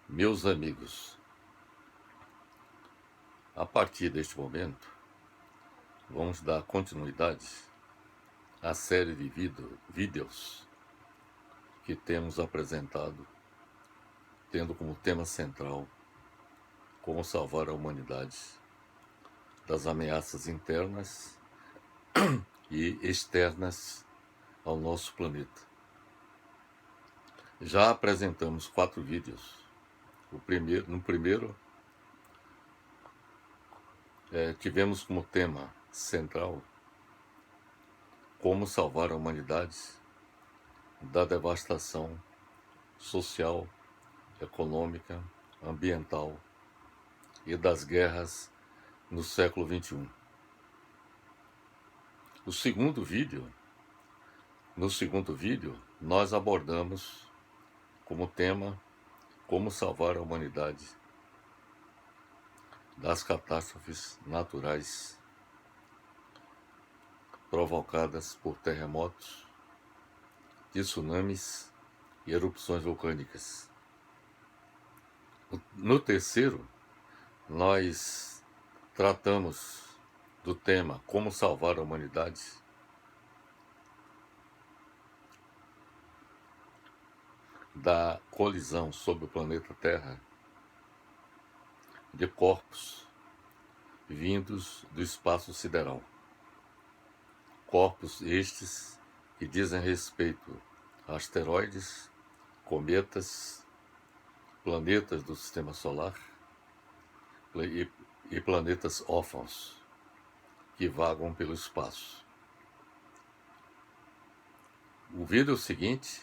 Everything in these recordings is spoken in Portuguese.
Meus amigos, a partir deste momento, vamos dar continuidade à série de vídeos que temos apresentado, tendo como tema central como salvar a humanidade das ameaças internas e externas ao nosso planeta. Já apresentamos 4 vídeos. No primeiro, tivemos como tema central como salvar a humanidade da devastação social, econômica, ambiental e das guerras no século XXI. No segundo vídeo, nós abordamos como tema como salvar a humanidade das catástrofes naturais provocadas por terremotos, tsunamis e erupções vulcânicas. No terceiro, nós tratamos do tema como salvar a humanidade da colisão sobre o planeta Terra de corpos vindos do espaço sideral. Corpos estes que dizem respeito a asteroides, cometas, planetas do sistema solar e planetas órfãos que vagam pelo espaço. O vídeo seguinte,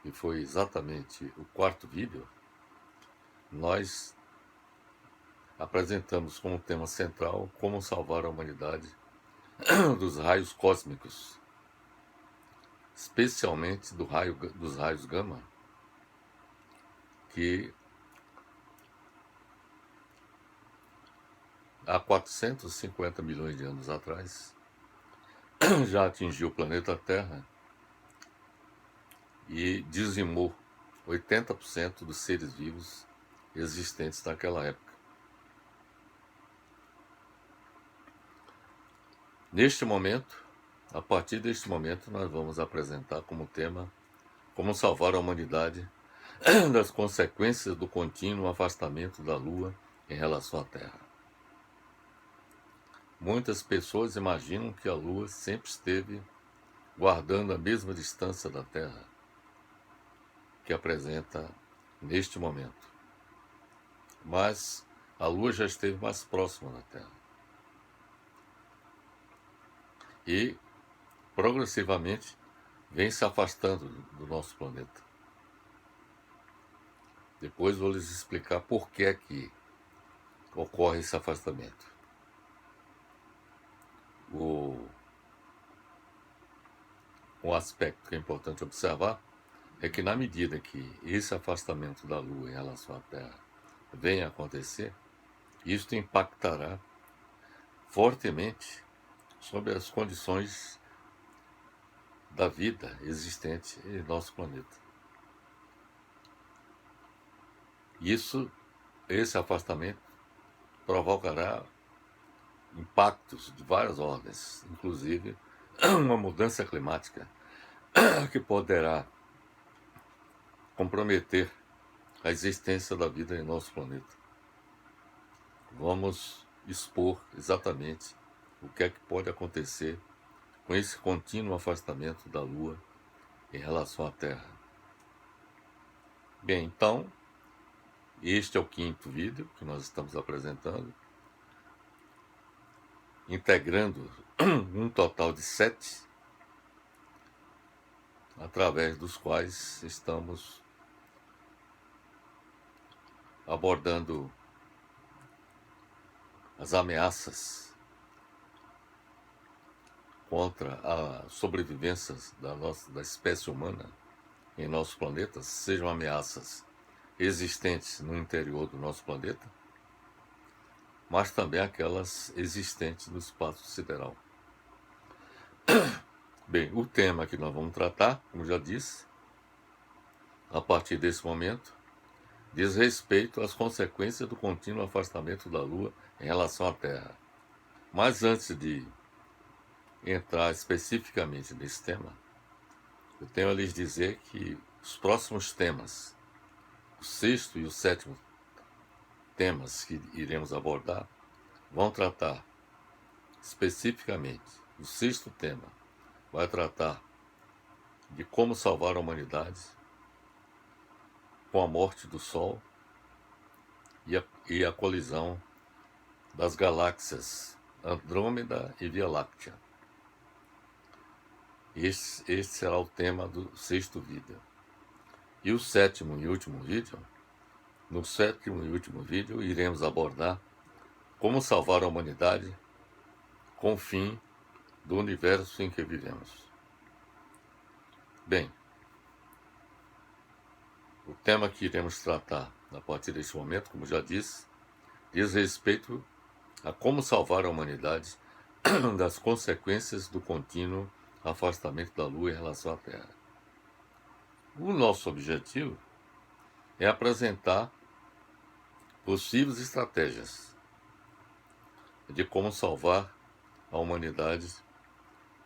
que foi exatamente o quarto vídeo, nós apresentamos como tema central como salvar a humanidade dos raios cósmicos, especialmente dos raios gama, que há 450 milhões de anos atrás já atingiu o planeta Terra e dizimou 80% dos seres vivos existentes naquela época. Neste momento, a partir deste momento, nós vamos apresentar como tema como salvar a humanidade das consequências do contínuo afastamento da Lua em relação à Terra. Muitas pessoas imaginam que a Lua sempre esteve guardando a mesma distância da Terra que apresenta neste momento. Mas a Lua já esteve mais próxima da Terra. E, progressivamente, vem se afastando do nosso planeta. Depois vou lhes explicar por que é que ocorre esse afastamento. Um aspecto que é importante observar é que, na medida que esse afastamento da Lua em relação à Terra venha a acontecer, isto impactará fortemente sobre as condições da vida existente em nosso planeta. Esse afastamento provocará impactos de várias ordens, inclusive uma mudança climática que poderá comprometer a existência da vida em nosso planeta. Vamos expor exatamente o que é que pode acontecer com esse contínuo afastamento da Lua em relação à Terra. Bem, então, este é o quinto vídeo que nós estamos apresentando, integrando um total de 7, através dos quais estamos abordando as ameaças contra a sobrevivência da espécie humana em nosso planeta, sejam ameaças existentes no interior do nosso planeta, mas também aquelas existentes no espaço sideral. Bem, o tema que nós vamos tratar, como já disse, a partir desse momento, diz respeito às consequências do contínuo afastamento da Lua em relação à Terra. Mas antes de entrar especificamente nesse tema, eu tenho a lhes dizer que os próximos temas, o sexto e o sétimo temas que iremos abordar, vão tratar especificamente, o sexto tema vai tratar de como salvar a humanidade com a morte do Sol e a colisão das galáxias Andrômeda e Via Láctea. Este será o tema do sexto vídeo. E o sétimo e último vídeo, no sétimo e último vídeo, iremos abordar como salvar a humanidade com o fim do universo em que vivemos. Bem, o tema que iremos tratar a partir deste momento, como já disse, diz respeito a como salvar a humanidade das consequências do contínuo afastamento da Lua em relação à Terra. O nosso objetivo é apresentar possíveis estratégias de como salvar a humanidade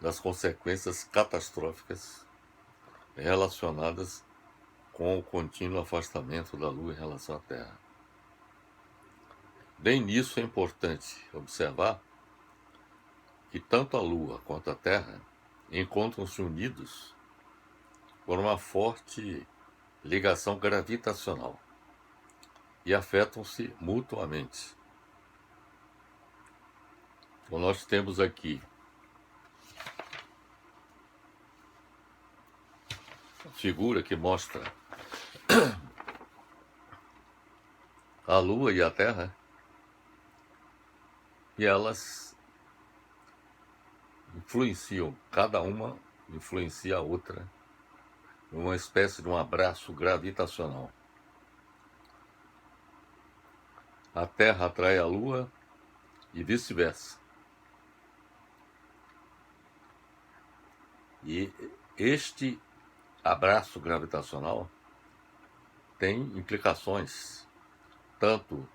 das consequências catastróficas relacionadas com o contínuo afastamento da Lua em relação à Terra. Bem nisso é importante observar que tanto a Lua quanto a Terra encontram-se unidos por uma forte ligação gravitacional e afetam-se mutuamente. Então nós temos aqui a figura que mostra a Lua e a Terra, e elas influenciam, cada uma influencia a outra, numa espécie de um abraço gravitacional. A Terra atrai a Lua e vice-versa. E este abraço gravitacional tem implicações tanto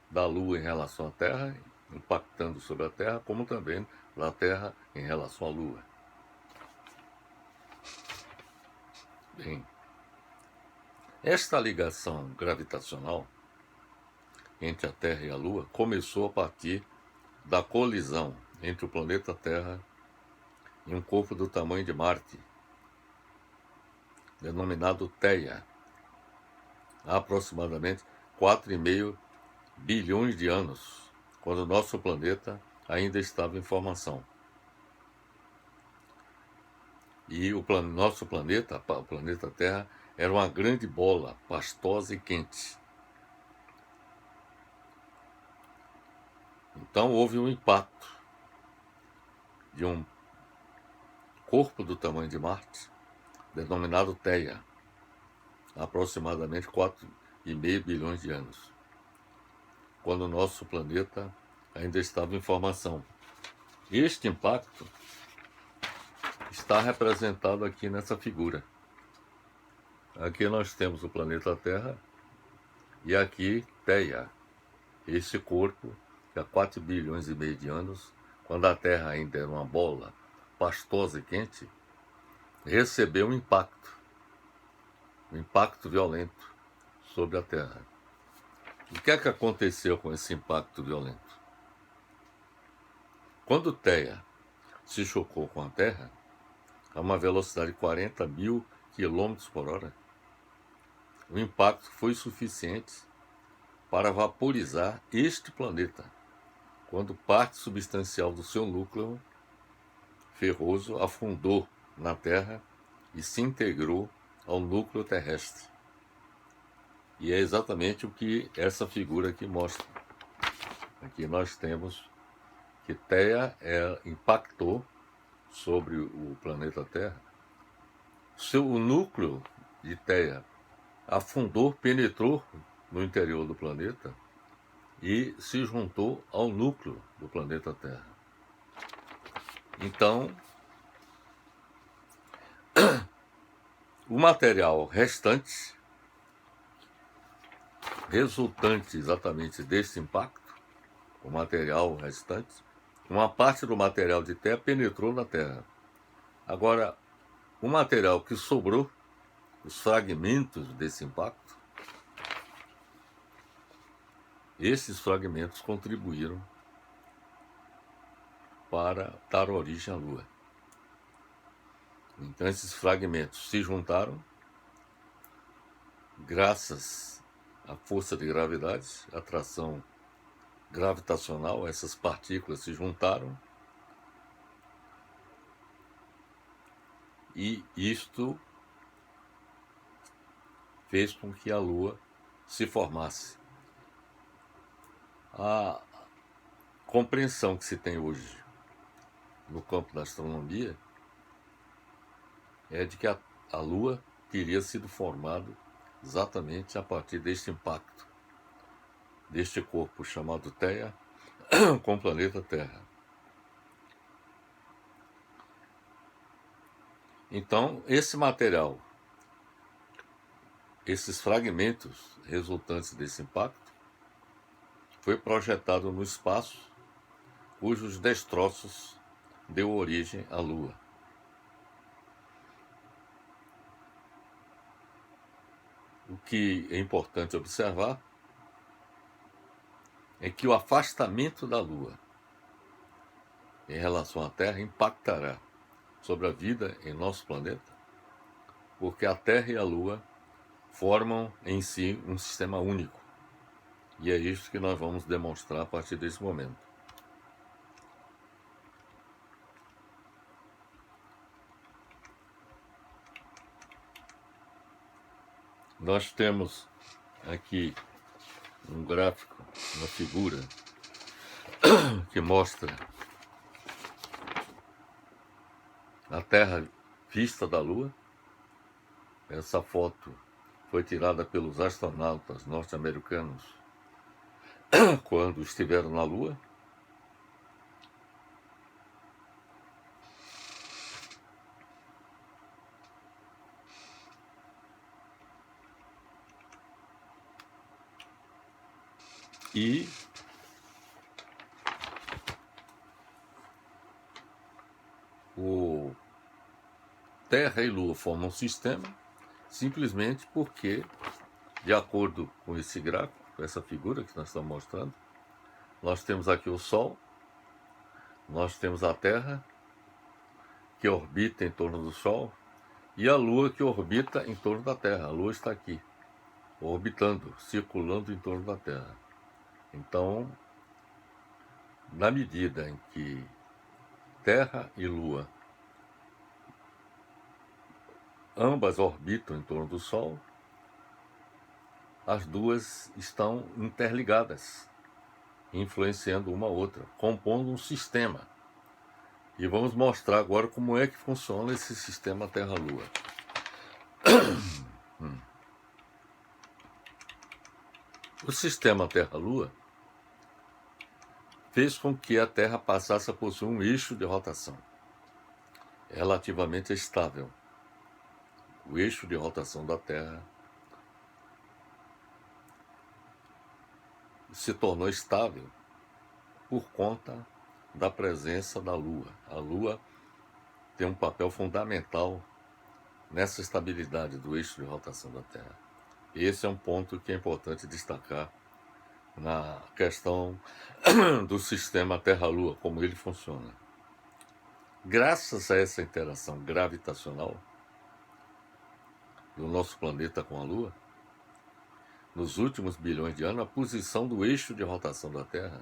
da Lua em relação à Terra, impactando sobre a Terra, como também da Terra em relação à Lua. Bem, esta ligação gravitacional entre a Terra e a Lua começou a partir da colisão entre o planeta Terra e um corpo do tamanho de Marte, denominado Theia, há aproximadamente 4,5 bilhões de anos, quando o nosso planeta ainda estava em formação. E o nosso planeta, o planeta Terra, era uma grande bola pastosa e quente. Então houve um impacto de um corpo do tamanho de Marte, denominado Theia, há aproximadamente 4,5 bilhões de anos, quando o nosso planeta ainda estava em formação. Este impacto está representado aqui nessa figura. Aqui nós temos o planeta Terra e aqui Theia, esse corpo que há 4 bilhões e meio de anos, quando a Terra ainda era uma bola pastosa e quente, recebeu um impacto violento sobre a Terra. O que é que aconteceu com esse impacto violento? Quando Theia se chocou com a Terra, a uma velocidade de 40 mil quilômetros por hora, o impacto foi suficiente para vaporizar este planeta, quando parte substancial do seu núcleo ferroso afundou na Terra e se integrou ao núcleo terrestre. E é exatamente o que essa figura aqui mostra. Aqui nós temos que Theia impactou sobre o planeta Terra. O núcleo de Theia afundou, penetrou no interior do planeta e se juntou ao núcleo do planeta Terra. Então, o material restante resultante exatamente desse impacto, o material restante, uma parte do material de terra penetrou na Terra. Agora, o material que sobrou, os fragmentos desse impacto, esses fragmentos contribuíram para dar origem à Lua. Então, esses fragmentos se juntaram, graças à força de gravidade, atração gravitacional, essas partículas se juntaram, e isto fez com que a Lua se formasse. A compreensão que se tem hoje no campo da astronomia é de que a Lua teria sido formada exatamente a partir deste impacto, deste corpo chamado Theia, com o planeta Terra. Então, esse material, esses fragmentos resultantes desse impacto, foi projetado no espaço, cujos destroços deu origem à Lua. O que é importante observar é que o afastamento da Lua em relação à Terra impactará sobre a vida em nosso planeta, porque a Terra e a Lua formam em si um sistema único. E é isso que nós vamos demonstrar a partir desse momento. Nós temos aqui um gráfico, uma figura que mostra a Terra vista da Lua. Essa foto foi tirada pelos astronautas norte-americanos quando estiveram na Lua. E o Terra e Lua formam um sistema simplesmente porque, de acordo com esse gráfico, com essa figura que nós estamos mostrando, nós temos aqui o Sol, nós temos a Terra, que orbita em torno do Sol, e a Lua, que orbita em torno da Terra. A Lua está aqui, orbitando, circulando em torno da Terra. Então, na medida em que Terra e Lua ambas orbitam em torno do Sol, as duas estão interligadas, influenciando uma a outra, compondo um sistema. E vamos mostrar agora como é que funciona esse sistema Terra-Lua. O sistema Terra-Lua fez com que a Terra passasse a possuir um eixo de rotação relativamente estável. O eixo de rotação da Terra se tornou estável por conta da presença da Lua. A Lua tem um papel fundamental nessa estabilidade do eixo de rotação da Terra. Esse é um ponto que é importante destacar na questão do sistema Terra-Lua, como ele funciona. Graças a essa interação gravitacional do nosso planeta com a Lua, nos últimos bilhões de anos, a posição do eixo de rotação da Terra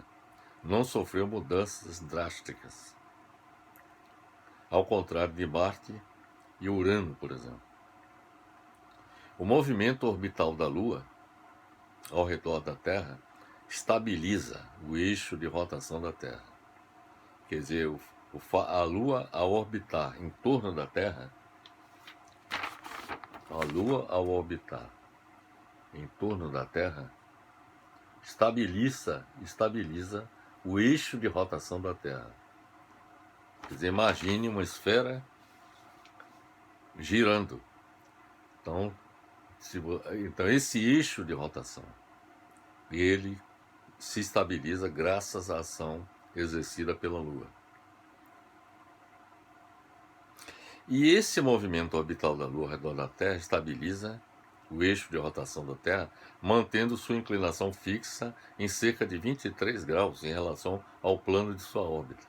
não sofreu mudanças drásticas, ao contrário de Marte e Urano, por exemplo. O movimento orbital da Lua ao redor da Terra estabiliza o eixo de rotação da Terra. Quer dizer, a Lua, ao orbitar em torno da Terra, estabiliza o eixo de rotação da Terra. Quer dizer, imagine uma esfera girando. Então esse eixo de rotação e ele se estabiliza graças à ação exercida pela Lua. E esse movimento orbital da Lua ao redor da Terra estabiliza o eixo de rotação da Terra, mantendo sua inclinação fixa em cerca de 23 graus em relação ao plano de sua órbita.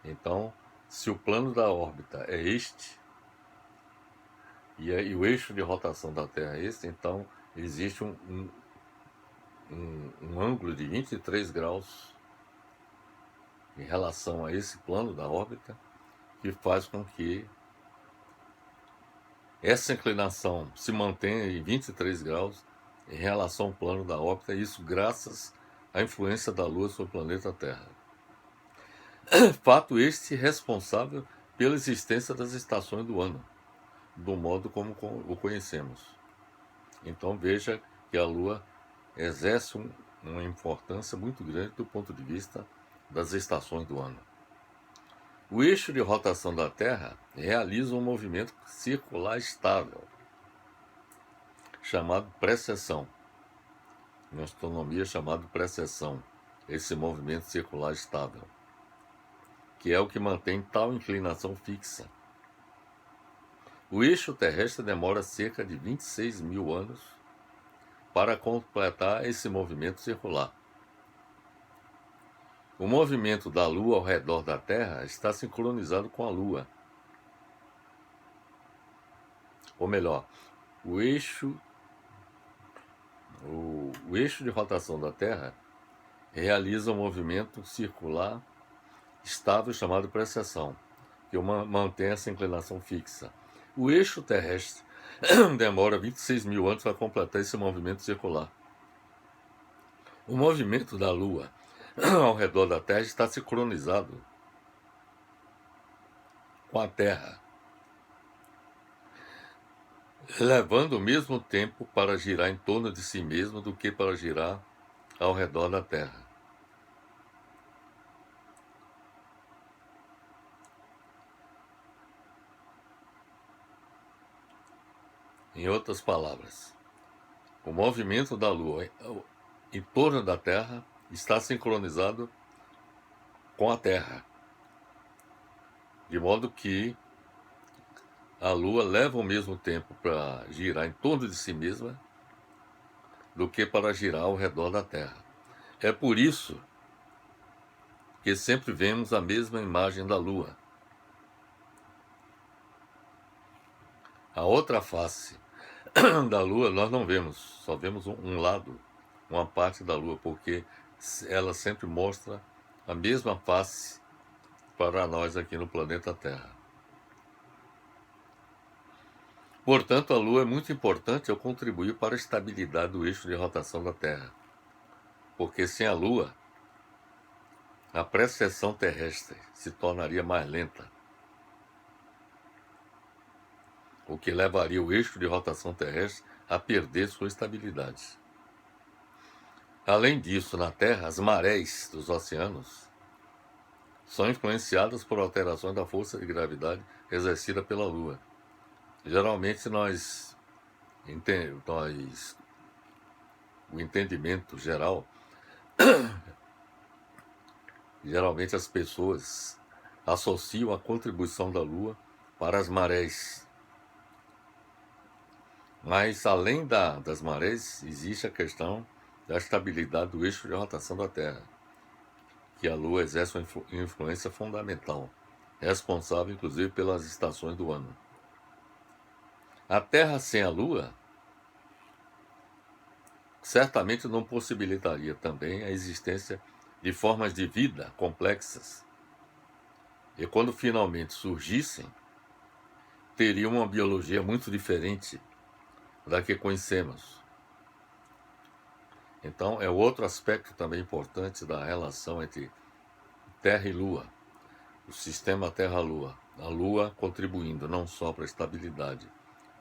Então, se o plano da órbita é este, e o eixo de rotação da Terra é este, então existe um ângulo de 23 graus em relação a esse plano da órbita, que faz com que essa inclinação se mantenha em 23 graus em relação ao plano da órbita, isso graças à influência da Lua sobre o planeta Terra. Fato este responsável pela existência das estações do ano, do modo como o conhecemos. Então veja que a Lua exerce uma importância muito grande do ponto de vista das estações do ano. O eixo de rotação da Terra realiza um movimento circular estável, chamado precessão. Em astronomia, chamado precessão, esse movimento circular estável, que é o que mantém tal inclinação fixa. O eixo terrestre demora cerca de 26 mil anos para completar esse movimento circular. O movimento da Lua ao redor da Terra está sincronizado com a Lua. Ou melhor, o eixo de rotação da Terra realiza um movimento circular estável chamado precessão, que mantém essa inclinação fixa. O eixo terrestre demora 26 mil anos para completar esse movimento circular. O movimento da Lua ao redor da Terra está sincronizado com a Terra, levando o mesmo tempo para girar em torno de si mesmo do que para girar ao redor da Terra. Em outras palavras, o movimento da Lua em torno da Terra está sincronizado com a Terra, de modo que a Lua leva o mesmo tempo para girar em torno de si mesma do que para girar ao redor da Terra. É por isso que sempre vemos a mesma imagem da Lua. A outra face da Lua nós não vemos, só vemos um lado, uma parte da Lua, porque ela sempre mostra a mesma face para nós aqui no planeta Terra. Portanto, a Lua é muito importante ao contribuir para a estabilidade do eixo de rotação da Terra, porque sem a Lua, a precessão terrestre se tornaria mais lenta, o que levaria o eixo de rotação terrestre a perder sua estabilidade. Além disso, na Terra, as marés dos oceanos são influenciadas por alterações da força de gravidade exercida pela Lua. Geralmente o entendimento geral, geralmente as pessoas associam a contribuição da Lua para as marés. Mas além das marés, existe a questão da estabilidade do eixo de rotação da Terra, que a Lua exerce uma influência fundamental, responsável inclusive pelas estações do ano. A Terra sem a Lua certamente não possibilitaria também a existência de formas de vida complexas. E quando finalmente surgissem, teriam uma biologia muito diferente da que conhecemos. Então, é outro aspecto também importante da relação entre Terra e Lua, o sistema Terra-Lua. A Lua contribuindo não só para a estabilidade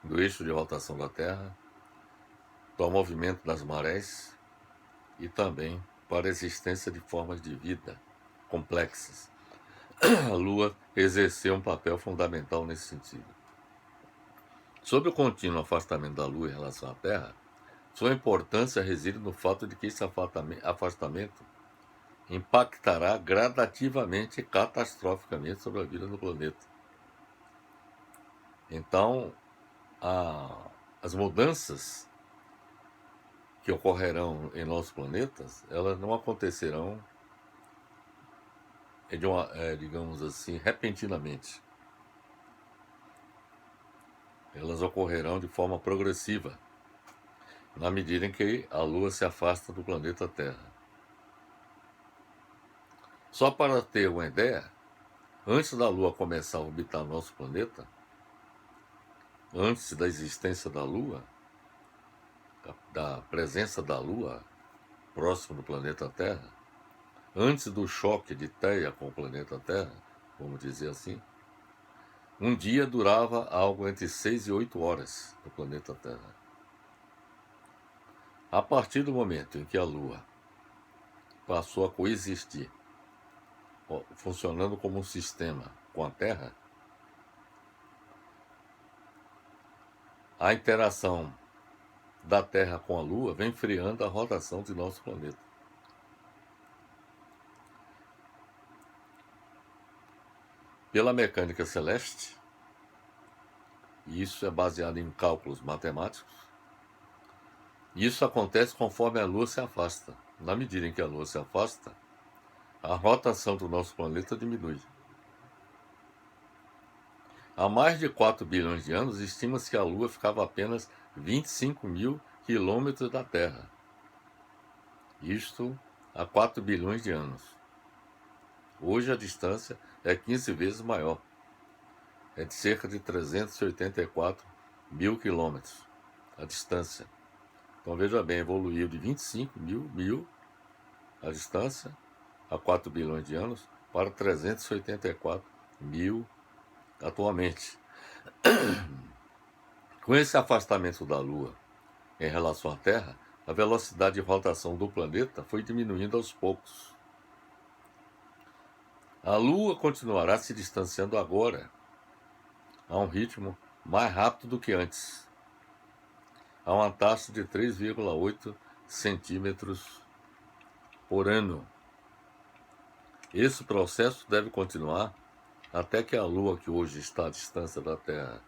do eixo de rotação da Terra, para o movimento das marés e também para a existência de formas de vida complexas. A Lua exerceu um papel fundamental nesse sentido. Sobre o contínuo afastamento da Lua em relação à Terra, Sua importância reside no fato de que esse afastamento impactará gradativamente e catastroficamente sobre a vida no planeta. Então, as mudanças que ocorrerão em nossos planetas, elas não acontecerão, digamos assim, repentinamente. Elas ocorrerão de forma progressiva, na medida em que a Lua se afasta do planeta Terra. Só para ter uma ideia, antes da Lua começar a orbitar nosso planeta, antes da existência da Lua, da presença da Lua próximo do planeta Terra, antes do choque de Theia com o planeta Terra, vamos dizer assim, um dia durava algo entre 6 e 8 horas no planeta Terra. A partir do momento em que a Lua passou a coexistir, funcionando como um sistema com a Terra, a interação da Terra com a Lua vem freando a rotação de nosso planeta. Pela mecânica celeste, e isso é baseado em cálculos matemáticos, isso acontece conforme a Lua se afasta. Na medida em que a Lua se afasta, a rotação do nosso planeta diminui. Há mais de 4 bilhões de anos, estima-se que a Lua ficava a apenas 25 mil quilômetros da Terra. Isto há 4 bilhões de anos. Hoje a distância é 15 vezes maior. É de cerca de 384 mil quilômetros a distância. Então veja bem, evoluiu de 25 mil a distância, há 4 bilhões de anos, para 384 mil atualmente. Com esse afastamento da Lua em relação à Terra, a velocidade de rotação do planeta foi diminuindo aos poucos. A Lua continuará se distanciando agora a um ritmo mais rápido do que antes, a uma taxa de 3,8 centímetros por ano. Esse processo deve continuar até que a Lua, que hoje está à distância da Terra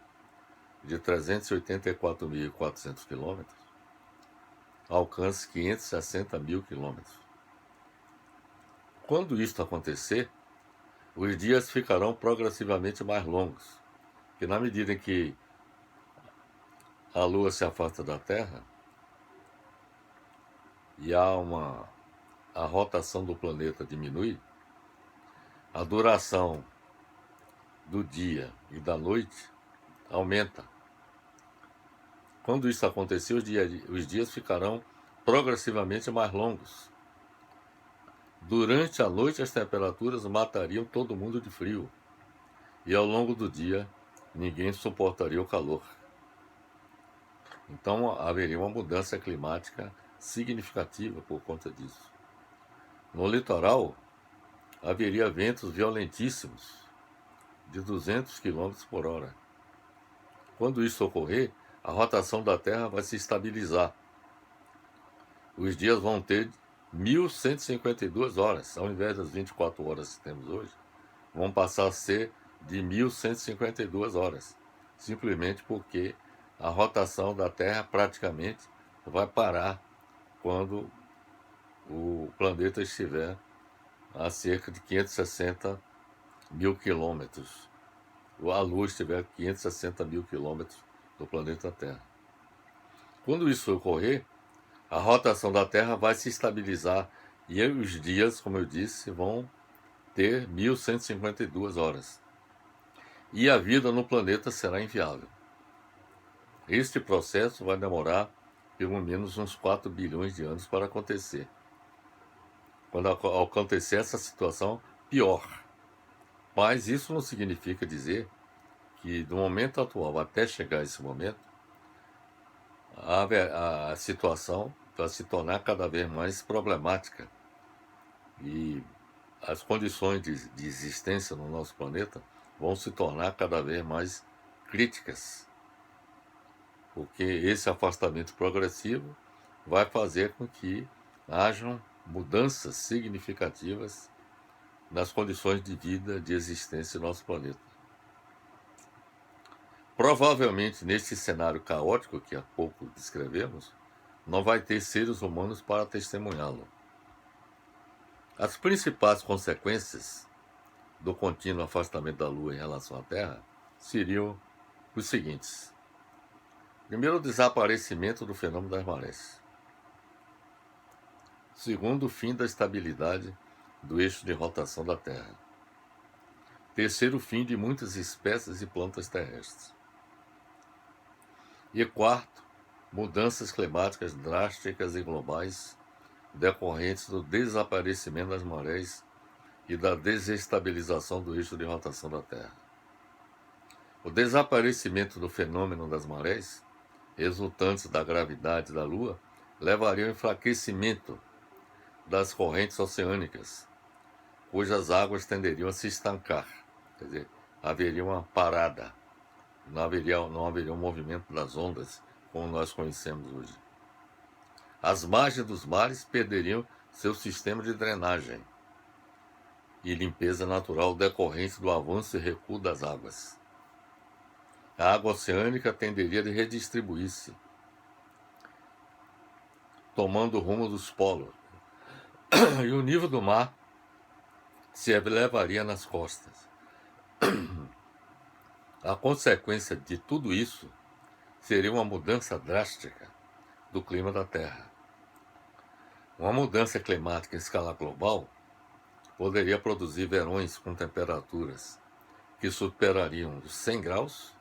de 384.400 quilômetros, alcance 560 mil quilômetros. Quando isto acontecer, os dias ficarão progressivamente mais longos, que na medida em que a Lua se afasta da Terra e a rotação do planeta diminui, a duração do dia e da noite aumenta. Quando isso acontecer, os dias ficarão progressivamente mais longos. Durante a noite, as temperaturas matariam todo mundo de frio. E ao longo do dia, ninguém suportaria o calor. Então, haveria uma mudança climática significativa por conta disso. No litoral, haveria ventos violentíssimos, de 200 km por hora. Quando isso ocorrer, a rotação da Terra vai se estabilizar. Os dias vão ter 1.152 horas, ao invés das 24 horas que temos hoje, vão passar a ser de 1.152 horas, simplesmente porque a rotação da Terra praticamente vai parar quando o planeta estiver a cerca de 560 mil quilômetros. A Lua estiver a 560 mil quilômetros do planeta Terra. Quando isso ocorrer, a rotação da Terra vai se estabilizar e os dias, como eu disse, vão ter 1.152 horas. E a vida no planeta será inviável. Este processo vai demorar pelo menos uns 4 bilhões de anos para acontecer. Quando acontecer essa situação, pior. Mas isso não significa dizer que do momento atual até chegar esse momento, a situação vai se tornar cada vez mais problemática. E as condições de existência no nosso planeta vão se tornar cada vez mais críticas. Porque esse afastamento progressivo vai fazer com que hajam mudanças significativas nas condições de vida, de existência do nosso planeta. Provavelmente, neste cenário caótico que há pouco descrevemos, não vai ter seres humanos para testemunhá-lo. As principais consequências do contínuo afastamento da Lua em relação à Terra seriam os seguintes. Primeiro, o desaparecimento do fenômeno das marés. Segundo, o fim da estabilidade do eixo de rotação da Terra. Terceiro, o fim de muitas espécies de plantas terrestres. E quarto, mudanças climáticas drásticas e globais decorrentes do desaparecimento das marés e da desestabilização do eixo de rotação da Terra. O desaparecimento do fenômeno das marés, resultantes da gravidade da Lua, levaria ao enfraquecimento das correntes oceânicas, cujas águas tenderiam a se estancar, quer dizer, haveria uma parada, não haveria um movimento das ondas como nós conhecemos hoje. As margens dos mares perderiam seu sistema de drenagem e limpeza natural decorrente do avanço e recuo das águas. A água oceânica tenderia a redistribuir-se, tomando o rumo dos polos, e o nível do mar se elevaria nas costas. A consequência de tudo isso seria uma mudança drástica do clima da Terra. Uma mudança climática em escala global poderia produzir verões com temperaturas que superariam os 100 graus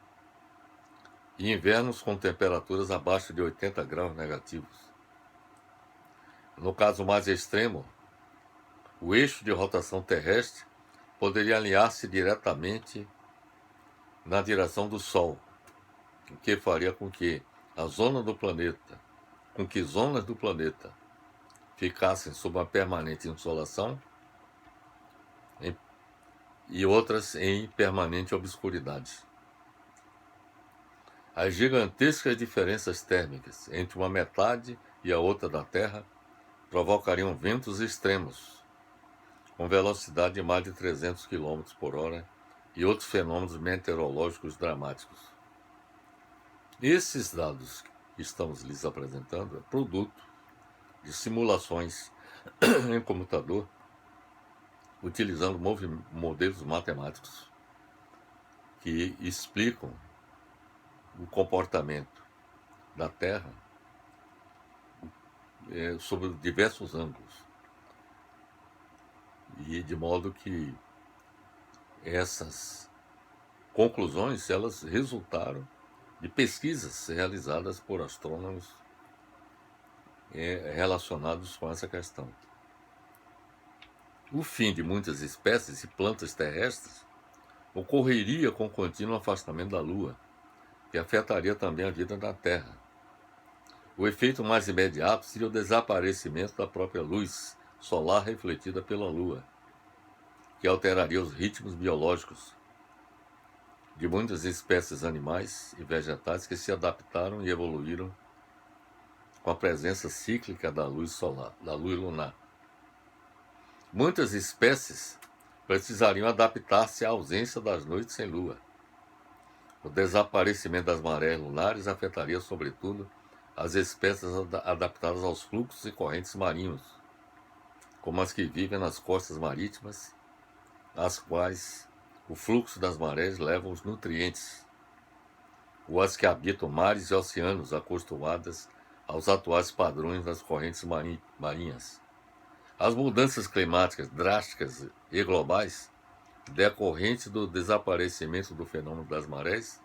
e invernos com temperaturas abaixo de 80 graus negativos. No caso mais extremo, o eixo de rotação terrestre poderia alinhar-se diretamente na direção do Sol, o que faria com que zonas do planeta ficassem sob uma permanente insolação e outras em permanente obscuridade. As gigantescas diferenças térmicas entre uma metade e a outra da Terra provocariam ventos extremos, com velocidade de mais de 300 km por hora e outros fenômenos meteorológicos dramáticos. Esses dados que estamos lhes apresentando é produto de simulações em computador, utilizando modelos matemáticos que explicam o comportamento da Terra sob diversos ângulos. E de modo que essas conclusões, elas resultaram de pesquisas realizadas por astrônomos relacionados com essa questão. O fim de muitas espécies e plantas terrestres ocorreria com o contínuo afastamento da Lua, que afetaria também a vida da Terra. O efeito mais imediato seria o desaparecimento da própria luz solar refletida pela Lua, que alteraria os ritmos biológicos de muitas espécies animais e vegetais que se adaptaram e evoluíram com a presença cíclica da luz solar, da luz lunar. Muitas espécies precisariam adaptar-se à ausência das noites sem lua. O desaparecimento das marés lunares afetaria, sobretudo, as espécies adaptadas aos fluxos e correntes marinhos, como as que vivem nas costas marítimas, às quais o fluxo das marés leva os nutrientes, ou as que habitam mares e oceanos acostumadas aos atuais padrões das correntes marinhas. As mudanças climáticas drásticas e globais, decorrentes do desaparecimento do fenômeno das marés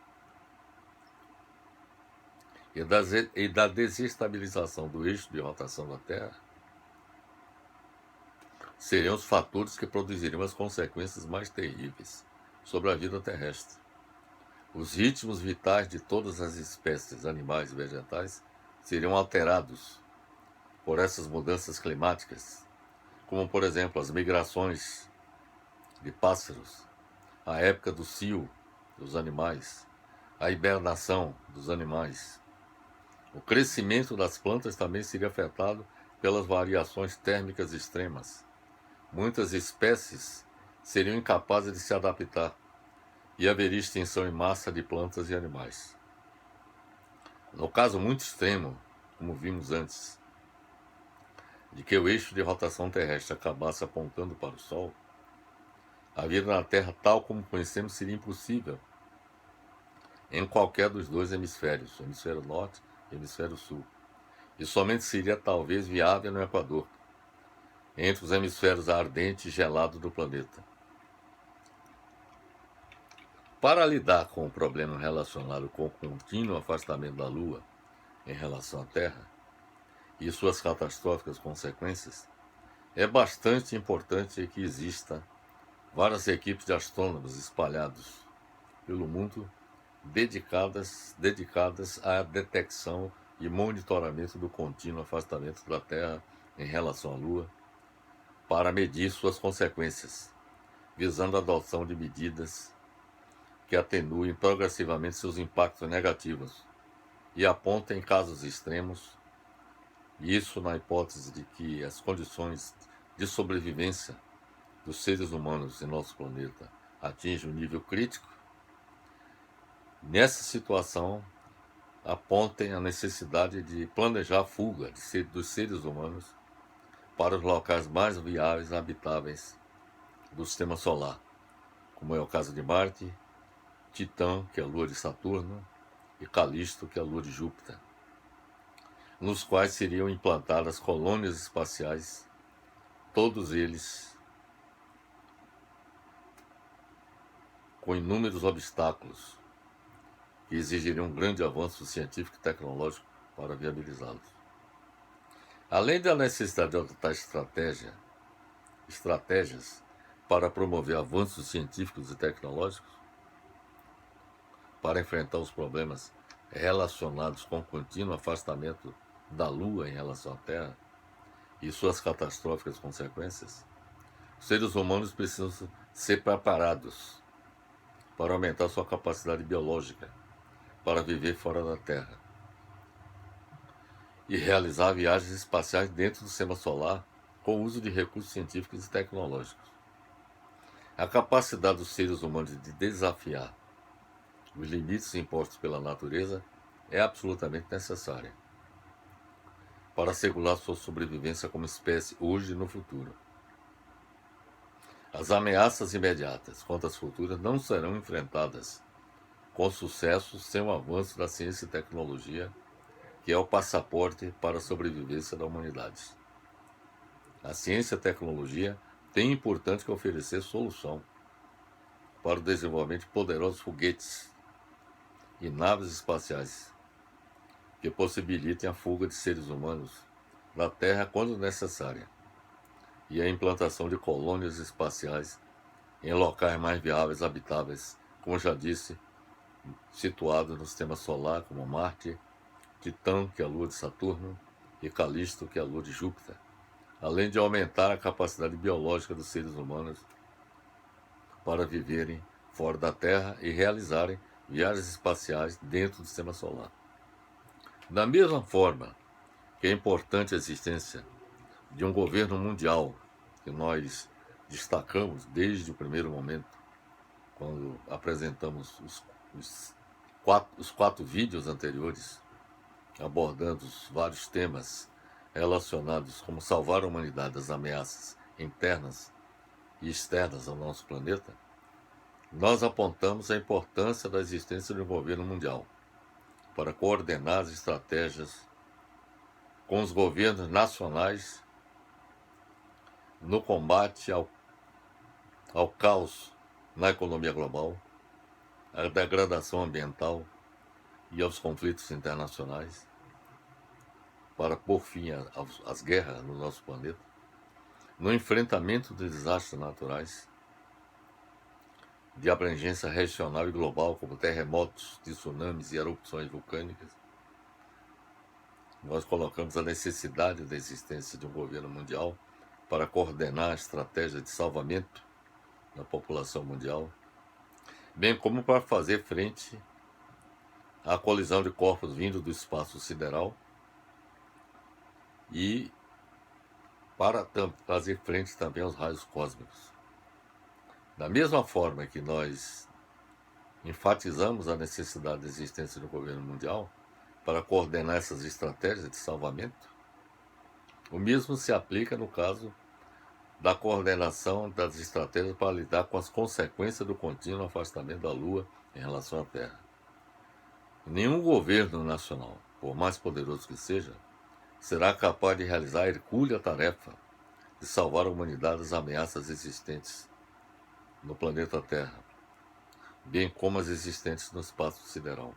e da desestabilização do eixo de rotação da Terra, seriam os fatores que produziriam as consequências mais terríveis sobre a vida terrestre. Os ritmos vitais de todas as espécies animais e vegetais seriam alterados por essas mudanças climáticas, como, por exemplo, as migrações de pássaros, a época do cio dos animais, a hibernação dos animais, O crescimento das plantas também seria afetado pelas variações térmicas extremas. Muitas espécies seriam incapazes de se adaptar e haveria extinção em massa de plantas e animais. No caso muito extremo, como vimos antes, de que o eixo de rotação terrestre acabasse apontando para o Sol, a vida na Terra, tal como conhecemos, seria impossível em qualquer dos dois hemisférios, hemisfério norte e hemisfério sul, e somente seria talvez viável no Equador, entre os hemisférios ardente e gelado do planeta. Para lidar com o problema relacionado com o contínuo afastamento da Lua em relação à Terra e suas catastróficas consequências, é bastante importante que exista várias equipes de astrônomos espalhados pelo mundo dedicadas à detecção e monitoramento do contínuo afastamento da Terra em relação à Lua, para medir suas consequências, visando a adoção de medidas que atenuem progressivamente seus impactos negativos e apontem casos extremos, isso na hipótese de que as condições de sobrevivência dos seres humanos em nosso planeta atingem um nível crítico. Nessa situação, apontem a necessidade de planejar a fuga dos seres humanos para os locais mais viáveis e habitáveis do Sistema Solar, como é o caso de Marte, Titã, que é a lua de Saturno, e Calisto, que é a lua de Júpiter, nos quais seriam implantadas colônias espaciais, todos eles com inúmeros obstáculos que exigiriam um grande avanço científico e tecnológico para viabilizá-los. Além da necessidade de adotar estratégias para promover avanços científicos e tecnológicos, para enfrentar os problemas relacionados com o contínuo afastamento da Lua em relação à Terra e suas catastróficas consequências, os seres humanos precisam ser preparados para aumentar sua capacidade biológica para viver fora da Terra e realizar viagens espaciais dentro do Sistema Solar com o uso de recursos científicos e tecnológicos. A capacidade dos seres humanos de desafiar os limites impostos pela natureza é absolutamente necessária para assegurar sua sobrevivência como espécie hoje e no futuro. As ameaças imediatas contra as futuras não serão enfrentadas com sucesso sem o avanço da ciência e tecnologia, que é o passaporte para a sobrevivência da humanidade. A ciência e a tecnologia têm importante que oferecer solução para o desenvolvimento de poderosos foguetes e naves espaciais que possibilitem a fuga de seres humanos da Terra quando necessária e a implantação de colônias espaciais em locais mais viáveis e habitáveis, como já disse, situados no Sistema Solar, como Marte, Titã, que é a lua de Saturno, e Calisto, que é a lua de Júpiter, além de aumentar a capacidade biológica dos seres humanos para viverem fora da Terra e realizarem viagens espaciais dentro do Sistema Solar. Da mesma forma que é importante a existência de um governo mundial, que nós destacamos desde o primeiro momento, quando apresentamos os quatro vídeos anteriores, abordando vários temas relacionados como salvar a humanidade das ameaças internas e externas ao nosso planeta, nós apontamos a importância da existência de um governo mundial para coordenar as estratégias com os governos nacionais no combate ao caos na economia global, à degradação ambiental e aos conflitos internacionais, para pôr fim às guerras no nosso planeta, no enfrentamento de desastres naturais de abrangência regional e global, como terremotos, tsunamis e erupções vulcânicas. Nós colocamos a necessidade da existência de um governo mundial para coordenar a estratégia de salvamento da população mundial, bem como para fazer frente a colisão de corpos vindo do espaço sideral e para fazer frente também aos raios cósmicos. Da mesma forma que nós enfatizamos a necessidade da existência do governo mundial para coordenar essas estratégias de salvamento, o mesmo se aplica no caso da coordenação das estratégias para lidar com as consequências do contínuo afastamento da Lua em relação à Terra. Nenhum governo nacional, por mais poderoso que seja, será capaz de realizar a hercúlea tarefa de salvar a humanidade das ameaças existentes no planeta Terra, bem como as existentes no espaço sideral.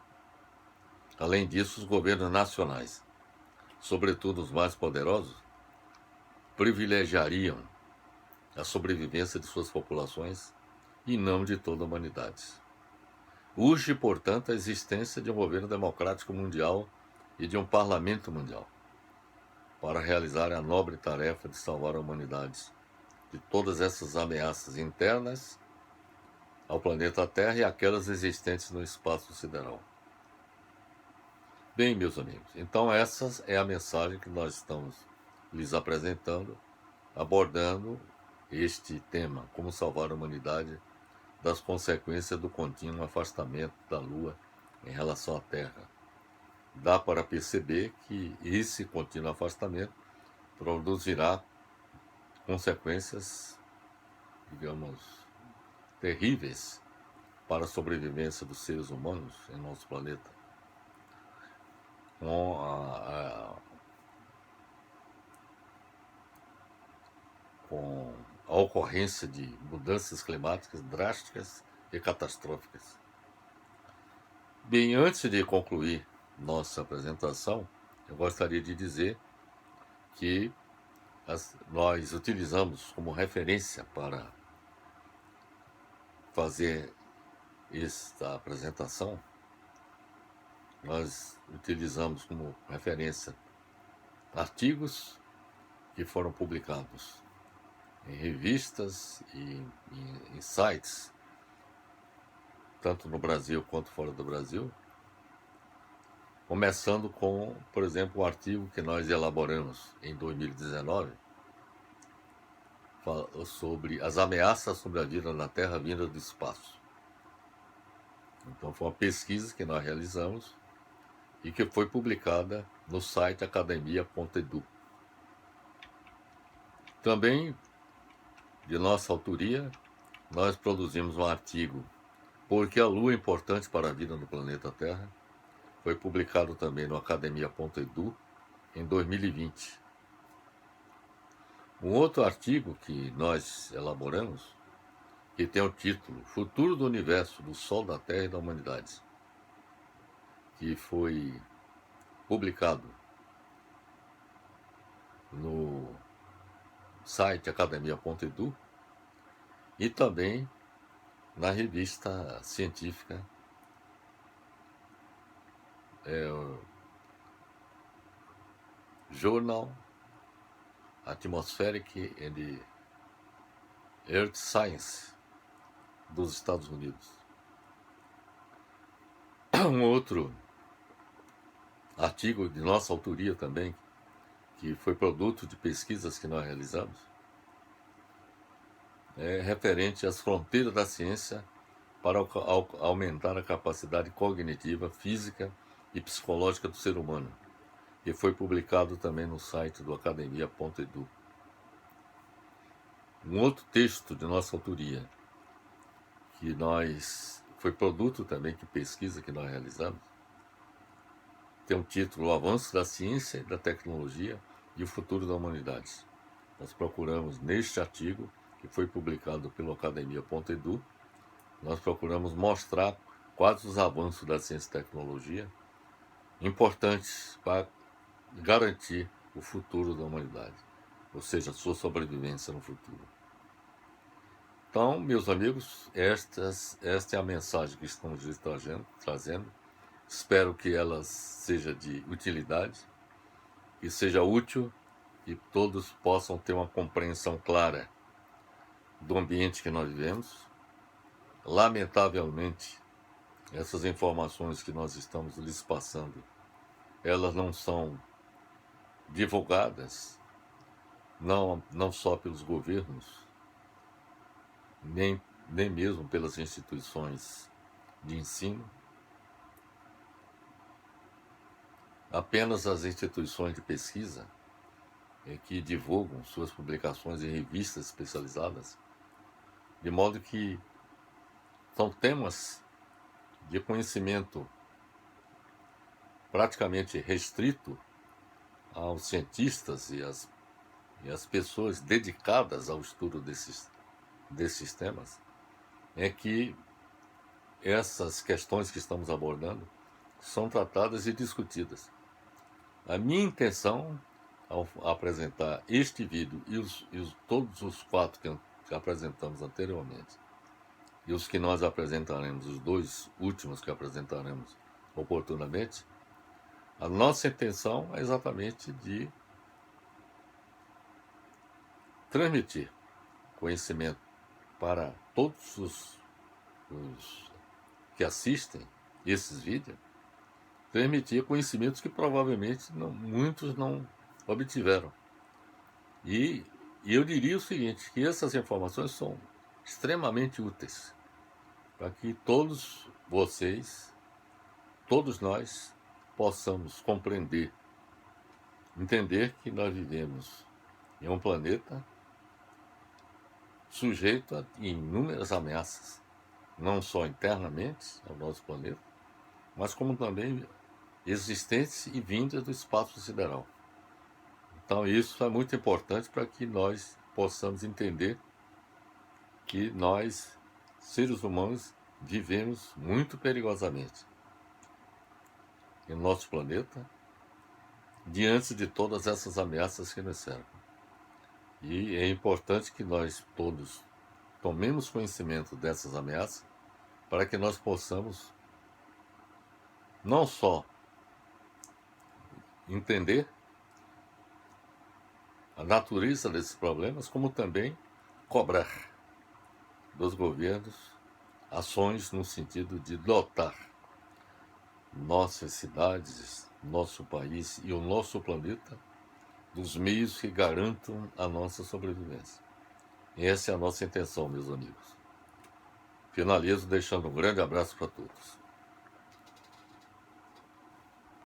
Além disso, os governos nacionais, sobretudo os mais poderosos, privilegiariam a sobrevivência de suas populações e não de toda a humanidade. Urge, portanto, a existência de um governo democrático mundial e de um parlamento mundial para realizar a nobre tarefa de salvar a humanidade de todas essas ameaças internas ao planeta Terra e aquelas existentes no espaço sideral. Bem, meus amigos, então essa é a mensagem que nós estamos lhes apresentando, abordando este tema, como salvar a humanidade das consequências do contínuo afastamento da Lua em relação à Terra. Dá para perceber que esse contínuo afastamento produzirá consequências, digamos, terríveis para a sobrevivência dos seres humanos em nosso planeta. Com a ocorrência de mudanças climáticas drásticas e catastróficas. Bem, antes de concluir nossa apresentação, eu gostaria de dizer que nós utilizamos como referência para fazer esta apresentação, nós utilizamos como referência artigos que foram publicados em revistas e em sites, tanto no Brasil quanto fora do Brasil, começando com, por exemplo, o artigo que nós elaboramos em 2019, sobre as ameaças sobre a vida na Terra vinda do espaço. Então foi uma pesquisa que nós realizamos e que foi publicada no site academia.edu. Também, de nossa autoria, nós produzimos um artigo Por que a Lua é importante para a vida no planeta Terra. Foi publicado também no academia.edu em 2020. Um outro artigo que nós elaboramos, que tem o título Futuro do Universo, do Sol, da Terra e da Humanidade, que foi publicado no site academia.edu e também na revista científica Journal Atmospheric and Earth Science dos Estados Unidos. Um outro artigo de nossa autoria também, que foi produto de pesquisas que nós realizamos, é referente às fronteiras da ciência para aumentar a capacidade cognitiva, física e psicológica do ser humano, e foi publicado também no site do academia.edu. Um outro texto de nossa autoria, que foi produto também de pesquisa que nós realizamos, tem o título O Avanço da Ciência e da Tecnologia e o Futuro da Humanidade. Nós procuramos, neste artigo, que foi publicado pelo academia.edu, nós procuramos mostrar quais os avanços da ciência e tecnologia importantes para garantir o futuro da humanidade, ou seja, a sua sobrevivência no futuro. Então, meus amigos, esta é a mensagem que estamos lhes trazendo. Espero que ela seja de utilidade, que seja útil e todos possam ter uma compreensão clara do ambiente que nós vivemos. Lamentavelmente, essas informações que nós estamos lhes passando, elas não são divulgadas, não só pelos governos, nem mesmo pelas instituições de ensino. Apenas as instituições de pesquisa que divulgam suas publicações em revistas especializadas, de modo que são temas de conhecimento praticamente restrito aos cientistas e às pessoas dedicadas ao estudo desses temas, é que essas questões que estamos abordando são tratadas e discutidas. A minha intenção ao apresentar este vídeo e todos os 4 que apresentamos anteriormente, e os que nós apresentaremos, os 2 últimos que apresentaremos oportunamente, a nossa intenção é exatamente de transmitir conhecimento para todos os que assistem esses vídeos, transmitir conhecimentos que provavelmente muitos não obtiveram. E eu diria o seguinte, que essas informações são extremamente úteis para que todos vocês, todos nós, possamos compreender, entender que nós vivemos em um planeta sujeito a inúmeras ameaças, não só internamente ao nosso planeta, mas como também existentes e vindas do espaço sideral. Então isso é muito importante para que nós possamos entender que nós, seres humanos, vivemos muito perigosamente em nosso planeta, diante de todas essas ameaças que nos cercam. E é importante que nós todos tomemos conhecimento dessas ameaças para que nós possamos não só entender a natureza desses problemas, como também cobrar dos governos ações no sentido de dotar nossas cidades, nosso país e o nosso planeta dos meios que garantam a nossa sobrevivência. E essa é a nossa intenção, meus amigos. Finalizo deixando um grande abraço para todos.